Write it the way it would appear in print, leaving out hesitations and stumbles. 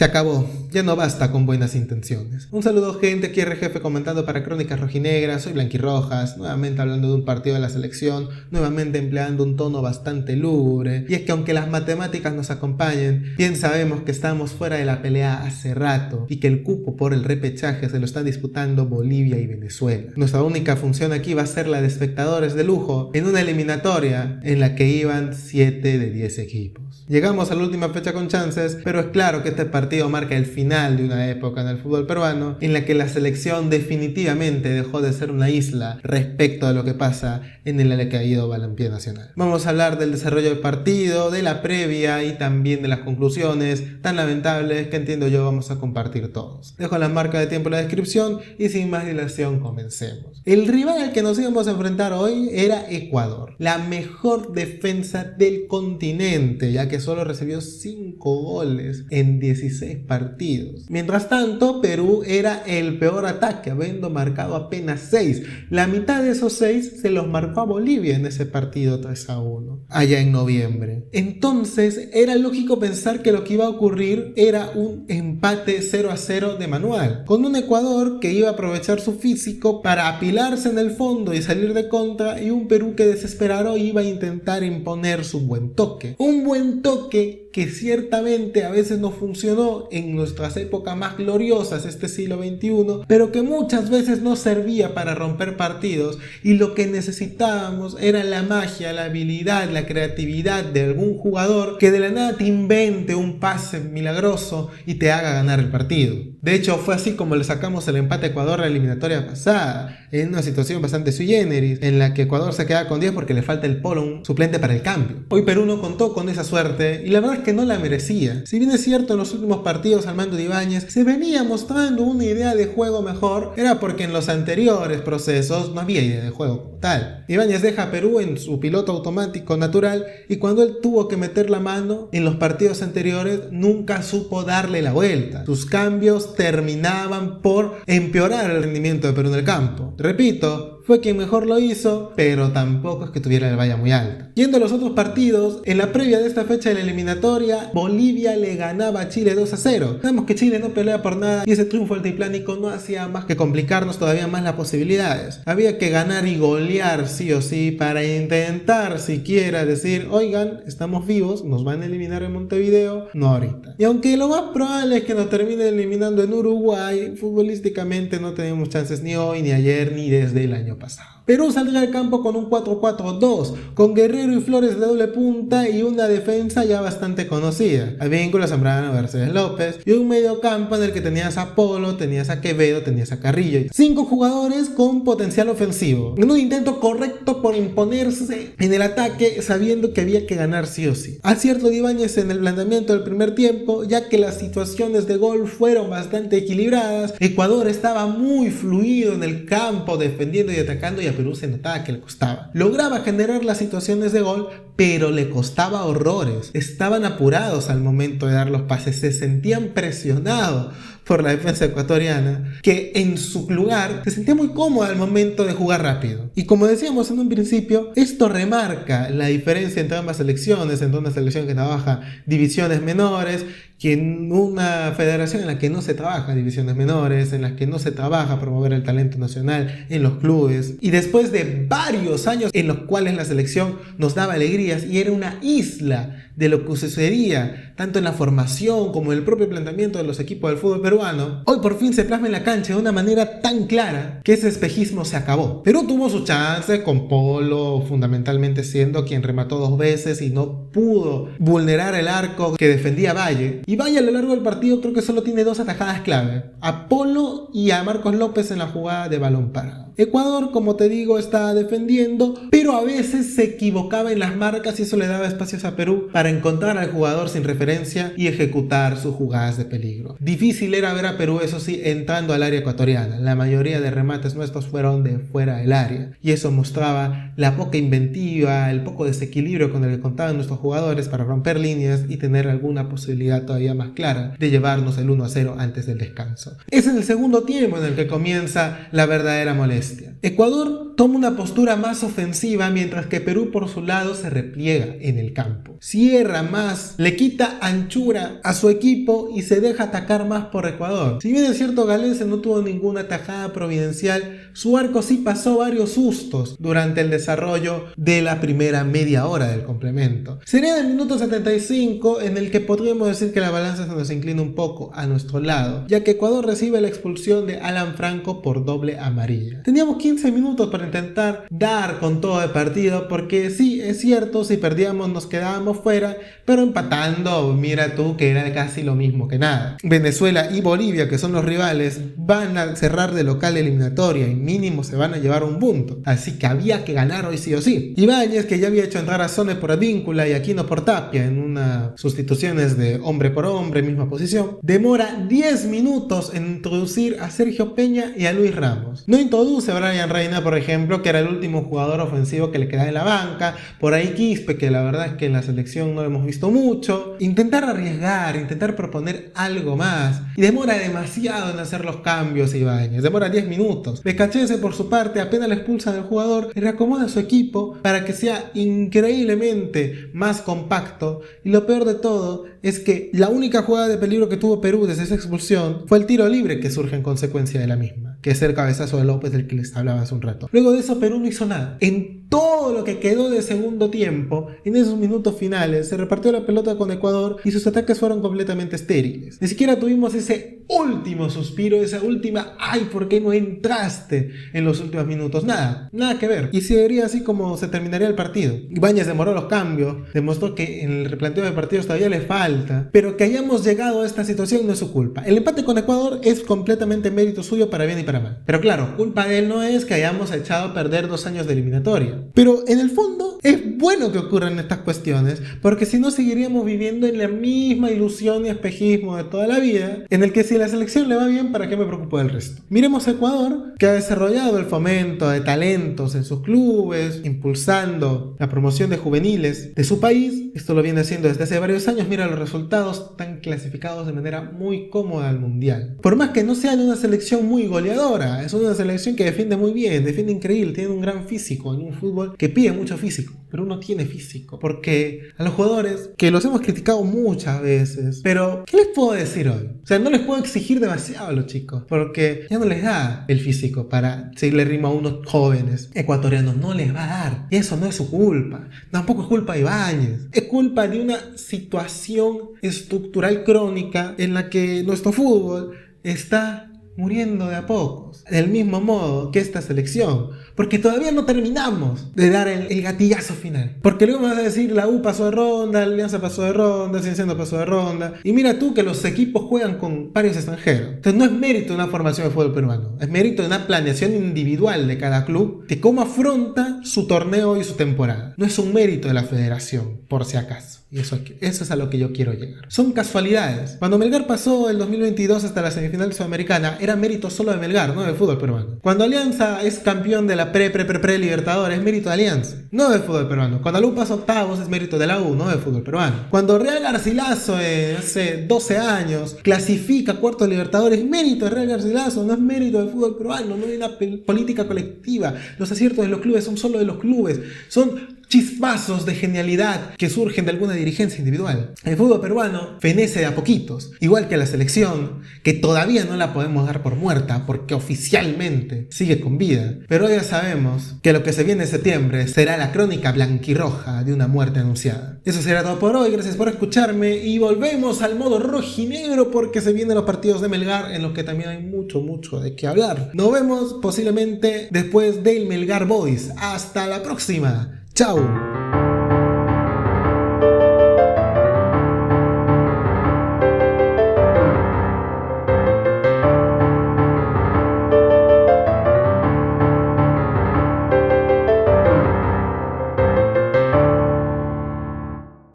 Se acabó, ya no basta con buenas intenciones. Un saludo gente, aquí RGF comentando para Crónicas Rojinegras, soy Blanquirrojas, nuevamente hablando de un partido de la selección, nuevamente empleando un tono bastante lúgubre, y es que aunque las matemáticas nos acompañen, bien sabemos que estamos fuera de la pelea hace rato, y que el cupo por el repechaje se lo están disputando Bolivia y Venezuela. Nuestra única función aquí va a ser la de espectadores de lujo, en una eliminatoria en la que iban 7 de 10 equipos. Llegamos a la última fecha con chances, pero es claro que este partido marca el final de una época en el fútbol peruano en la que la selección definitivamente dejó de ser una isla respecto a lo que pasa en el caído balompié nacional. Vamos a hablar del desarrollo del partido, de la previa y también de las conclusiones tan lamentables que entiendo yo vamos a compartir todos. Dejo la marca de tiempo en la descripción y sin más dilación comencemos. El rival al que nos íbamos a enfrentar hoy era Ecuador, la mejor defensa del continente, ya que solo recibió 5 goles en 16 partidos. Mientras tanto, Perú era el peor ataque, habiendo marcado apenas 6. La mitad de esos 6 se los marcó a Bolivia en ese partido 3-1, allá en noviembre. Entonces, era lógico pensar que lo que iba a ocurrir era un empate 0-0 de manual, con un Ecuador que iba a aprovechar su físico para apilarse en el fondo y salir de contra, y un Perú que desesperado iba a intentar imponer su buen toque. Un buen toque que ciertamente a veces no funcionó en nuestras épocas más gloriosas, este siglo XXI, pero que muchas veces no servía para romper partidos, y lo que necesitábamos era la magia, la habilidad, la creatividad de algún jugador que de la nada te invente un pase milagroso y te haga ganar el partido. De hecho, fue así como le sacamos el empate a Ecuador la eliminatoria pasada, en una situación bastante sui generis, en la que Ecuador se queda con 10 porque le falta el polo, un suplente para el cambio. Hoy Perú no contó con esa suerte, y la verdad es que no la merecía. Si bien es cierto, en los últimos partidos al mando de Ibáñez se venía mostrando una idea de juego mejor, era porque en los anteriores procesos no había idea de juego como tal. Ibáñez deja a Perú en su piloto automático natural, y cuando él tuvo que meter la mano en los partidos anteriores nunca supo darle la vuelta. Sus cambios terminaban por empeorar el rendimiento de Perú en el campo. Repito, fue quien mejor lo hizo, pero tampoco es que tuviera la valla muy alta. Yendo a los otros partidos, en la previa de esta fecha de la eliminatoria, Bolivia le ganaba a Chile 2-0. Sabemos que Chile no pelea por nada, y ese triunfo altiplánico no hacía más que complicarnos todavía más las posibilidades. Había que ganar y golear sí o sí para intentar siquiera decir, oigan, estamos vivos, nos van a eliminar en Montevideo, no ahorita. Y aunque lo más probable es que nos terminen eliminando en Uruguay, futbolísticamente no tenemos chances ni hoy, ni ayer, ni desde el año pasado. Perú saldrá al campo con un 4-4-2, con Guerrero y Flores de doble punta y una defensa ya bastante conocida. Advíncula, Zambrano, Mercedes López, y un medio campo en el que tenías a Polo, tenías a Quevedo, tenías a Carrillo. 5 jugadores con potencial ofensivo, en un intento correcto por imponerse en el ataque, sabiendo que había que ganar sí o sí. Acierto de Ibáñez en el planteamiento del primer tiempo, ya que las situaciones de gol fueron bastante equilibradas. Ecuador estaba muy fluido en el campo, defendiendo y atacando, y a Perú se notaba que le costaba. Lograba generar las situaciones de gol, pero le costaba horrores. Estaban apurados al momento de dar los pases, se sentían presionados por la defensa ecuatoriana, que en su lugar se sentía muy cómoda al momento de jugar rápido. Y como decíamos en un principio, esto remarca la diferencia entre ambas selecciones, entre una selección que trabaja divisiones menores, que en una federación en la que no se trabaja divisiones menores, en la que no se trabaja promover el talento nacional en los clubes. Y después de varios años en los cuales la selección nos daba alegrías y era una isla de lo que sucedería tanto en la formación como en el propio planteamiento de los equipos del fútbol peruano, hoy por fin se plasma en la cancha de una manera tan clara que ese espejismo se acabó. Perú tuvo su chance con Polo fundamentalmente siendo quien remató 2 veces y no pudo vulnerar el arco que defendía Valle. Y Valle a lo largo del partido creo que solo tiene 2 atajadas clave, a Polo y a Marcos López en la jugada de balón parado. Ecuador, como te digo, estaba defendiendo, pero a veces se equivocaba en las marcas y eso le daba espacios a Perú para encontrar al jugador sin referencia y ejecutar sus jugadas de peligro. Difícil era ver a Perú, eso sí, entrando al área ecuatoriana. La mayoría de remates nuestros fueron de fuera del área, y eso mostraba la poca inventiva, el poco desequilibrio con el que contaban nuestros jugadores para romper líneas y tener alguna posibilidad todavía más clara de llevarnos el 1-0 antes del descanso. Es en el segundo tiempo en el que comienza la verdadera molestia. bestia. Ecuador toma una postura más ofensiva mientras que Perú por su lado se repliega en el campo. Cierra más, le quita anchura a su equipo y se deja atacar más por Ecuador. Si bien es cierto Galencia no tuvo ninguna tajada providencial, su arco sí pasó varios sustos durante el desarrollo de la primera media hora del complemento. Sería en el minuto 75 en el que podríamos decir que la balanza se nos inclina un poco a nuestro lado, ya que Ecuador recibe la expulsión de Alan Franco por doble amarilla. Teníamos 15 minutos para intentar dar con todo el partido, porque sí, es cierto, si perdíamos nos quedábamos fuera, pero empatando, mira tú que era casi lo mismo que nada. Venezuela y Bolivia, que son los rivales, van a cerrar de local eliminatoria y mínimo se van a llevar un punto, así que había que ganar hoy sí o sí. Ibáñez, que ya había hecho entrar a Sone por Advíncula y Aquino por Tapia en unas sustituciones de hombre por hombre, misma posición, demora 10 minutos en introducir a Sergio Peña y a Luis Ramos. No introduce a Brian Reina, por ejemplo, que era el último jugador ofensivo que le quedaba en la banca, por ahí Quispe, que la verdad es que en la selección no lo hemos visto mucho. Intentar arriesgar, intentar proponer algo más, y demora demasiado en hacer los cambios Ibáñez, demora 10 minutos. Becachese por su parte apenas le expulsan al jugador y reacomoda a su equipo para que sea increíblemente más compacto, y lo peor de todo es que la única jugada de peligro que tuvo Perú desde esa expulsión fue el tiro libre que surge en consecuencia de la misma, que es el cabezazo de López del que les hablaba hace un rato. Luego de eso Perú no hizo nada. En todo lo que quedó de segundo tiempo, en esos minutos finales, se repartió la pelota con Ecuador y sus ataques fueron completamente estériles. Ni siquiera tuvimos ese último suspiro, esa última ¡ay, por qué no entraste! En los últimos minutos. Nada que ver. Y sería así como se terminaría el partido. Ibáñez demoró los cambios, demostró que en el replanteo de partidos todavía le falta, pero que hayamos llegado a esta situación no es su culpa. El empate con Ecuador es completamente mérito suyo, para bien y para mal. Pero claro, culpa de él no es que hayamos echado a perder 2 años de eliminatoria. Pero en el fondo es bueno que ocurran estas cuestiones, porque si no seguiríamos viviendo en la misma ilusión y espejismo de toda la vida, en el que si la selección le va bien, ¿para qué me preocupo del resto? Miremos a Ecuador, que ha desarrollado el fomento de talentos en sus clubes, impulsando la promoción de juveniles de su país. Esto lo viene haciendo desde hace varios años. Mira los resultados, están clasificados de manera muy cómoda al Mundial. Por más que no sean una selección muy goleadora, es una selección que defiende muy bien, defiende increíble, tiene un gran físico en un fútbol que pide mucho físico. Pero uno tiene físico, porque a los jugadores, que los hemos criticado muchas veces, pero ¿qué les puedo decir hoy? O sea, no les puedo exigir demasiado a los chicos, porque ya no les da el físico para seguirle ritmo a unos jóvenes ecuatorianos, no les va a dar, y eso no es su culpa, tampoco es culpa de Ibáñez, es culpa de una situación estructural crónica en la que nuestro fútbol está muriendo de a pocos, del mismo modo que esta selección, porque todavía no terminamos de dar el gatillazo final, porque luego me vas a decir la U pasó de ronda, Alianza pasó de ronda, Cienciano pasó de ronda, y mira tú que los equipos juegan con varios extranjeros. Entonces no es mérito de una formación de fútbol peruano, es mérito de una planeación individual de cada club, de cómo afronta su torneo y su temporada. No es un mérito de la federación, por si acaso. Y eso es a lo que yo quiero llegar. Son casualidades. Cuando Melgar pasó el 2022 hasta la semifinal sudamericana, era mérito solo de Melgar, no del fútbol peruano. Cuando Alianza es campeón de la pre-Libertadores, es mérito de Alianza, no del fútbol peruano. Cuando la U pasa octavos, es mérito de la U, no del fútbol peruano. Cuando Real Garcilaso, hace 12 años, clasifica cuarto de Libertadores, es mérito de Real Garcilaso, no es mérito del fútbol peruano, no hay una política colectiva. Los aciertos de los clubes son solo de los clubes, son chispazos de genialidad que surgen de alguna dirigencia individual. El fútbol peruano fenece de a poquitos, igual que la selección, que todavía no la podemos dar por muerta porque oficialmente sigue con vida. Pero ya sabemos que lo que se viene en septiembre será la crónica blanquirroja de una muerte anunciada. Eso será todo por hoy, gracias por escucharme y volvemos al modo rojinegro porque se vienen los partidos de Melgar en los que también hay mucho de qué hablar. Nos vemos posiblemente después del Melgar Boys. Hasta la próxima. ¡Chao!